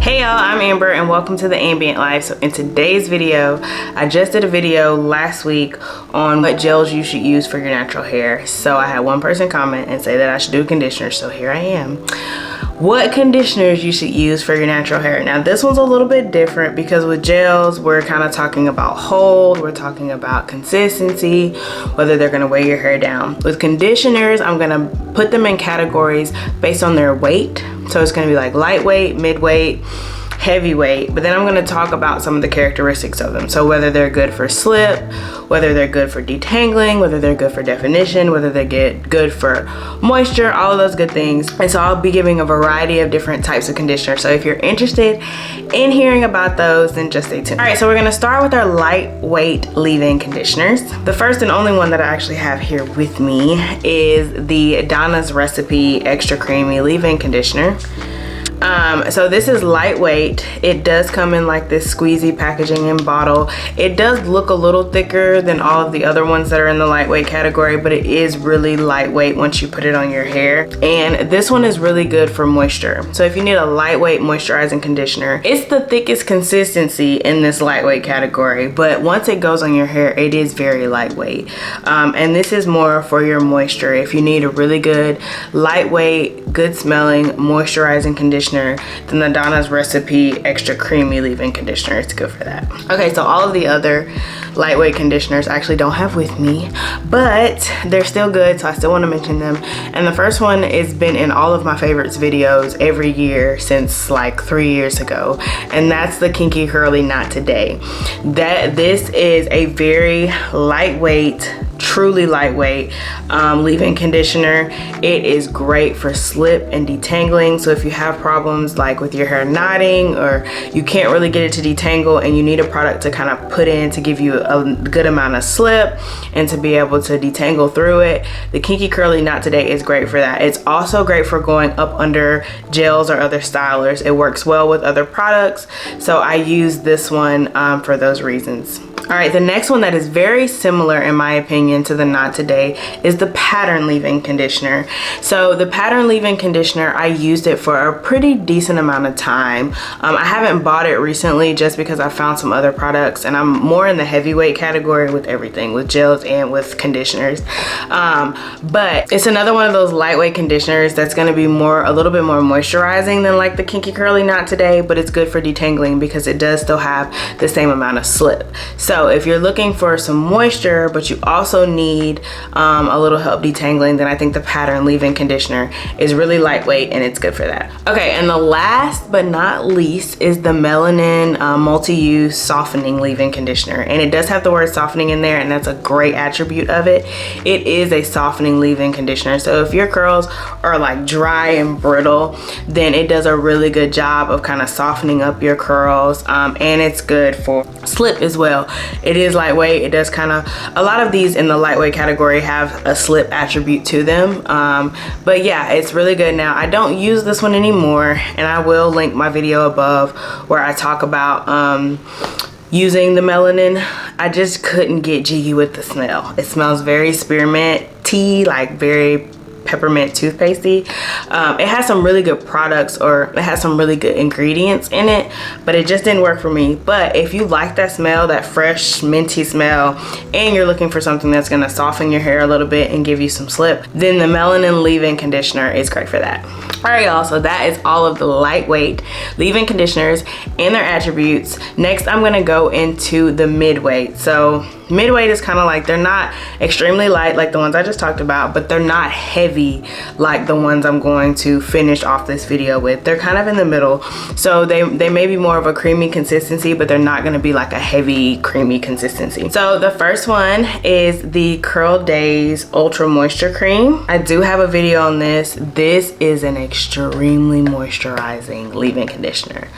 Hey y'all, I'm Amber and welcome to The Ambient Life. So in today's video, I just did a video last week on what gels you should use for your natural hair. So I had one person comment and say that I should do a conditioner, so here I am. What conditioners you should use for your natural hair. Now this one's a little bit different because with gels, we're kind of talking about hold, we're talking about consistency, whether they're gonna weigh your hair down. With conditioners, I'm gonna put them in categories based on their weight. So it's gonna be like lightweight, midweight, heavyweight, but then I'm going to talk about some of the characteristics of them. So whether they're good for slip, whether they're good for detangling, whether they're good for definition, whether they get good for moisture, all of those good things. And so I'll be giving a variety of different types of conditioner. So if you're interested in hearing about those, then just stay tuned. All right, so we're going to start with our lightweight leave-in conditioners. The first and only one that I actually have here with me is the Donna's Recipe Extra Creamy Leave-In Conditioner. So this is lightweight. It does come in like this squeezy packaging and bottle. It does look a little thicker than all of the other ones that are in the lightweight category, but it is really lightweight once you put it on your hair. And this one is really good for moisture. So if you need a lightweight moisturizing conditioner, it's the thickest consistency in this lightweight category, but once it goes on your hair, it is very lightweight. And this is more for your moisture. If you need a really good, lightweight, good smelling, moisturizing conditioner, then the Donna's Recipe Extra Creamy Leave-In Conditioner is good for that. Okay, so all of the other lightweight conditioners I actually don't have with me, but they're still good, so I still want to mention them. And the first one has been in all of my favorites videos every year since like 3 years ago, and that's the Kinky Curly Not Today. This is a very lightweight, truly lightweight leave-in conditioner. It is great for slip and detangling. So if you have problems like with your hair knotting, or you can't really get it to detangle and you need a product to kind of put in to give you a good amount of slip and to be able to detangle through it, the Kinky Curly Not Today is great for that. It's also great for going up under gels or other stylers. It works well with other products, so I use this one for those reasons. All right, the next one that is very similar in my opinion to the Not Today is the Pattern Leave-In Conditioner. So the Pattern Leave-In Conditioner, I used it for a pretty decent amount of time. I haven't bought it recently just because I found some other products, and I'm more in the heavyweight category with everything, with gels and with conditioners. But it's another one of those lightweight conditioners that's gonna be a little bit more moisturizing than like the Kinky Curly Not Today, but it's good for detangling because it does still have the same amount of slip. So if you're looking for some moisture, but you also need a little help detangling, then I think the Pattern Leave-In Conditioner is really lightweight and it's good for that. Okay, and the last but not least is the MELANIN Multi-Use Softening Leave-In Conditioner. And it does have the word softening in there, and that's a great attribute of it. It is a softening leave-in conditioner. So if your curls are like dry and brittle, then it does a really good job of kind of softening up your curls, and it's good for slip as well. It is lightweight. It does kind of, a lot of these in the lightweight category have a slip attribute to them, but yeah, it's really good. Now I don't use this one anymore, and I will link my video above where I talk about using the MELANIN. I just couldn't get jiggy with the smell. It smells very spearmint tea, like very peppermint toothpastey. It has some really good products, or it has some really good ingredients in it, but it just didn't work for me. But if you like that smell, that fresh minty smell, and you're looking for something that's gonna soften your hair a little bit and give you some slip, then the MELANIN leave-in conditioner is great for that. All right, y'all, so that is all of the lightweight leave-in conditioners and their attributes. Next, I'm gonna go into the midweight. So midweight is kind of like, they're not extremely light like the ones I just talked about, but they're not heavy like the ones I'm going to finish off this video with. They're kind of in the middle. So they may be more of a creamy consistency, but they're not gonna be like a heavy creamy consistency. So the first one is the CURLDAZE Ultra Moisture Cream. I do have a video on this. This is an extremely moisturizing leave-in conditioner.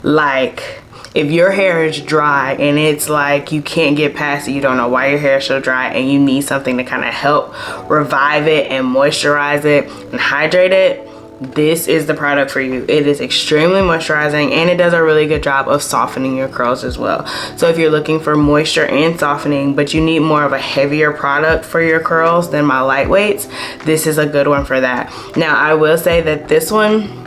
Like, if your hair is dry and it's like you can't get past it, you don't know why your hair is so dry, and you need something to kind of help revive it and moisturize it and hydrate it, this is the product for you. It is extremely moisturizing and it does a really good job of softening your curls as well. So if you're looking for moisture and softening, but you need more of a heavier product for your curls than my lightweights, this is a good one for that. Now, I will say that this one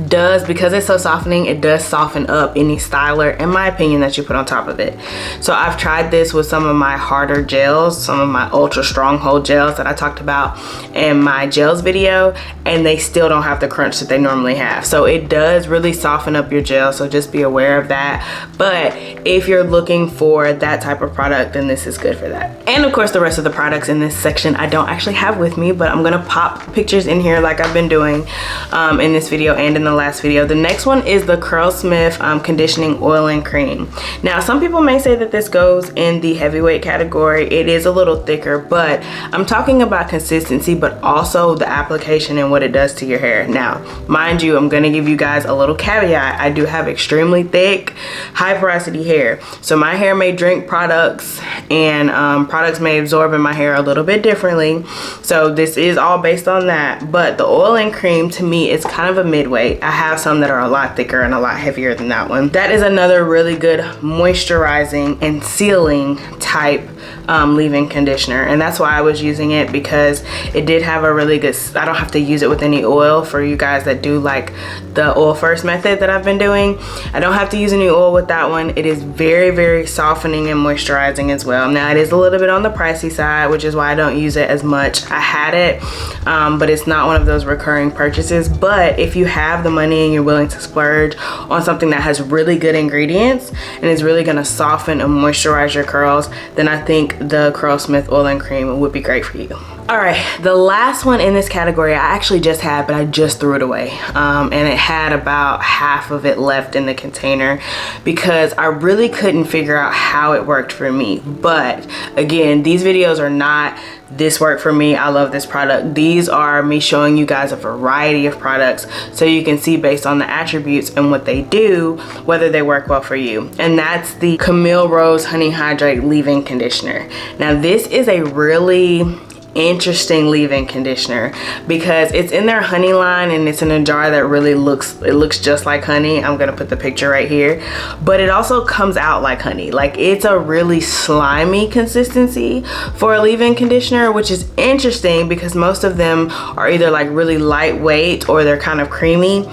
does, because it's so softening, it does soften up any styler, in my opinion, that you put on top of it. So I've tried this with some of my harder gels, some of my ultra stronghold gels that I talked about in my gels video, and they still don't have the crunch that they normally have. So it does really soften up your gel, so just be aware of that. But if you're looking for that type of product, then this is good for that. And of course, the rest of the products in this section I don't actually have with me, but I'm gonna pop pictures in here like I've been doing in this video and in the last video. The next one is the CURLSMITH conditioning oil and cream. Now, some people may say that this goes in the heavyweight category. It is a little thicker, but I'm talking about consistency, but also the application and what it does to your hair. Now, mind you, I'm gonna give you guys a little caveat. I do have extremely thick, high porosity hair. So my hair may drink products, and products may absorb in my hair a little bit differently. So this is all based on that. But the oil and cream, to me, is kind of a midway. I have some that are a lot thicker and a lot heavier than that one. That is another really good moisturizing and sealing type leave-in conditioner, and that's why I was using it, because it did have a really good, I don't have to use it with any oil. For you guys that do like the oil first method that I've been doing, I don't have to use any oil with that one. It is very, very softening and moisturizing as well. Now, it is a little bit on the pricey side, which is why I don't use it as much. I had it, but it's not one of those recurring purchases. But if you have the money and you're willing to splurge on something that has really good ingredients and is really gonna soften and moisturize your curls, then I think the CURLSMITH oil and cream would be great for you. All right, the last one in this category I actually just had, but I just threw it away. And it had about half of it left in the container because I really couldn't figure out how it worked for me. But again, these videos are not this worked for me, I love this product. These are me showing you guys a variety of products so you can see based on the attributes and what they do, whether they work well for you. And that's the Camille Rose Honey Hydrate Leave-In Conditioner. Now, this is a really interesting leave-in conditioner because it's in their honey line and it's in a jar that really looks just like honey. I'm gonna put the picture right here, but it also comes out like honey. Like, it's a really slimy consistency for a leave-in conditioner, which is interesting because most of them are either like really lightweight or they're kind of creamy.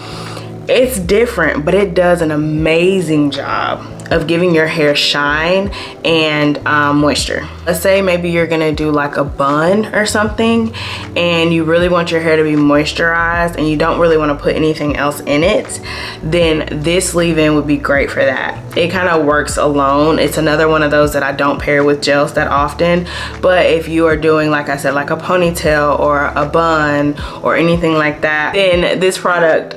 It's different, but it does an amazing job of giving your hair shine and moisture. Let's say maybe you're gonna do like a bun or something and you really want your hair to be moisturized and you don't really want to put anything else in it, then this leave-in would be great for that. It kind of works alone. It's another one of those that I don't pair with gels that often, but if you are doing, like I said, like a ponytail or a bun or anything like that, then this product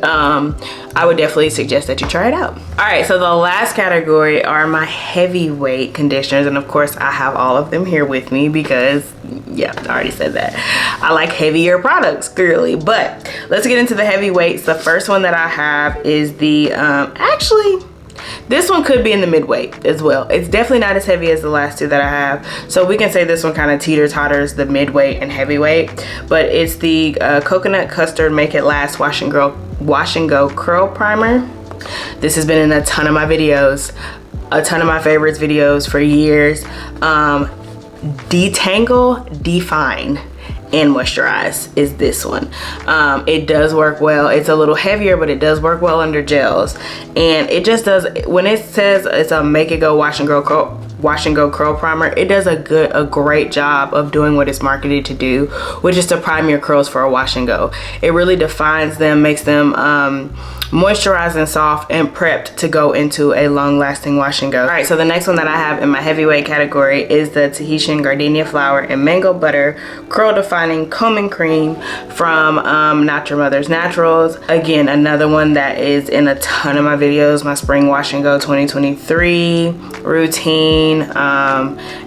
I would definitely suggest that you try it out. All right, so the last category are my heavyweight conditioners, and of course I have all of them here with me because, yeah, I already said that. I like heavier products, clearly, but let's get into the heavyweights. The first one that I have is the, actually, this one could be in the midweight as well. It's definitely not as heavy as the last two that I have. So we can say this one kind of teeter-totters the midweight and heavyweight, but it's the Coconut Custard Make It Last Wash and Go Curl Primer. This has been in a ton of my videos, a ton of my favorites videos for years. Detangle, Define, and Moisturize is this one. It does work well. It's a little heavier, but it does work well under gels, and it just does, when it says it's a Make It Go Wash and Go Curl Primer, it does a great job of doing what it's marketed to do, which is to prime your curls for a wash and go. It really defines them, makes them moisturized and soft and prepped to go into a long-lasting wash and go. All right, so the next one that I have in my heavyweight category is the Tahitian Gardenia Flower and Mango Butter Curl Defining Combing Cream from Not Your Mother's Naturals. Again, another one that is in a ton of my videos, my Spring Wash and Go 2023 routine. seen.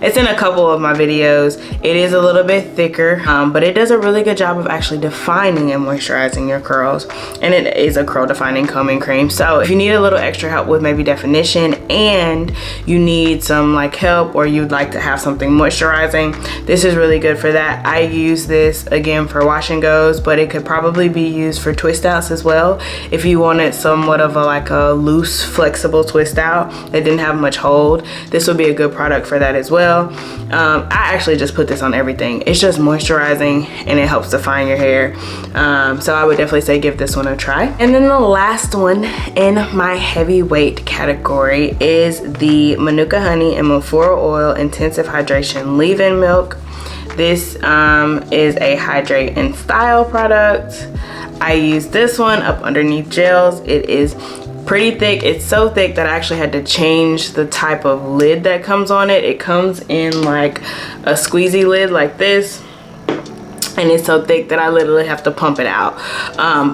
It's in a couple of my videos. It is a little bit thicker, but it does a really good job of actually defining and moisturizing your curls, and it is a curl defining combing cream. So if you need a little extra help with maybe definition and you need some like help, or you'd like to have something moisturizing, this is really good for that. I use this again for wash and goes, but it could probably be used for twist outs as well. If you wanted somewhat of a loose, flexible twist out that didn't have much hold, this would be a good product for that as well. I actually just put this on everything. It's just moisturizing and it helps define your hair. So I would definitely say give this one a try. And then the last one in my heavyweight category is the Manuka Honey and Mafura Oil Intensive Hydration Leave-In Milk. This is a hydrate and style product. I use this one up underneath gels. It is pretty thick. It's so thick that I actually had to change the type of lid that comes on it. It comes in like a squeezy lid like this, and it's so thick that I literally have to pump it out.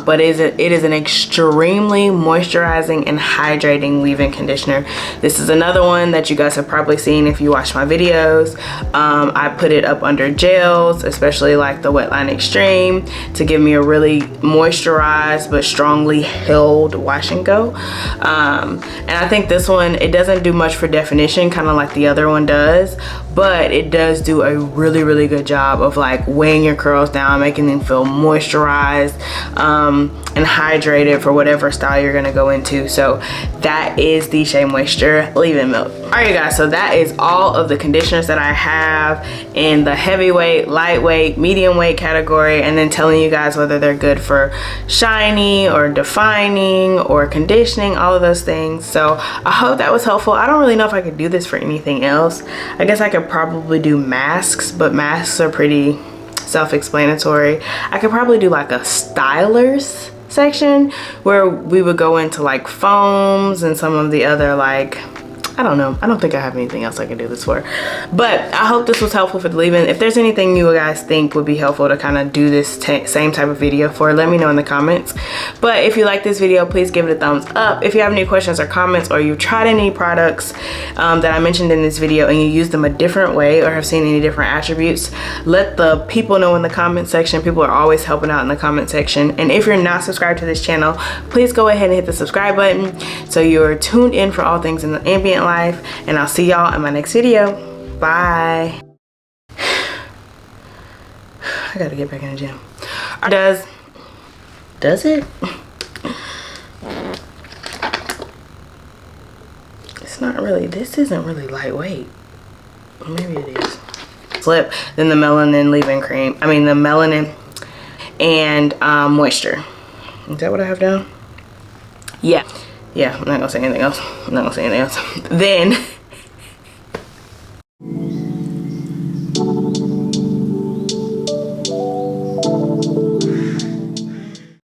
But it is an extremely moisturizing and hydrating leave-in conditioner. This is another one that you guys have probably seen if you watch my videos. I put it up under gels, especially like the Wetline Extreme, to give me a really moisturized but strongly held wash and go. And I think this one, it doesn't do much for definition, kind of like the other one does, but it does do a really, really good job of like weighing your curls down, making them feel moisturized and hydrated for whatever style you're gonna go into. So that is the Shea Moisture Leave-In Milk. All right, guys, so that is all of the conditioners that I have in the heavyweight, lightweight, medium weight category, and then telling you guys whether they're good for shiny or defining or conditioning, all of those things. So I hope that was helpful. I don't really know if I could do this for anything else. I guess I could probably do masks, but masks are pretty self-explanatory. I could probably do like a stylers section where we would go into like foams and some of the other like, I don't know. I don't think I have anything else I can do this for. But I hope this was helpful for the leave-in. If there's anything you guys think would be helpful to kind of do this same type of video for, let me know in the comments. But if you like this video, please give it a thumbs up. If you have any questions or comments, or you've tried any products that I mentioned in this video and you use them a different way or have seen any different attributes, let the people know in the comment section. People are always helping out in the comment section. And if you're not subscribed to this channel, please go ahead and hit the subscribe button so you're tuned in for all things in the ambient life. And I'll see y'all in my next video. Bye. I gotta get back in the gym. Does it? It's not really, this isn't really lightweight. Maybe it is. Slip, then the melanin leave-in cream. I mean the melanin and moisture. Is that what I have down? Yeah. Yeah, I'm not gonna say anything else. Then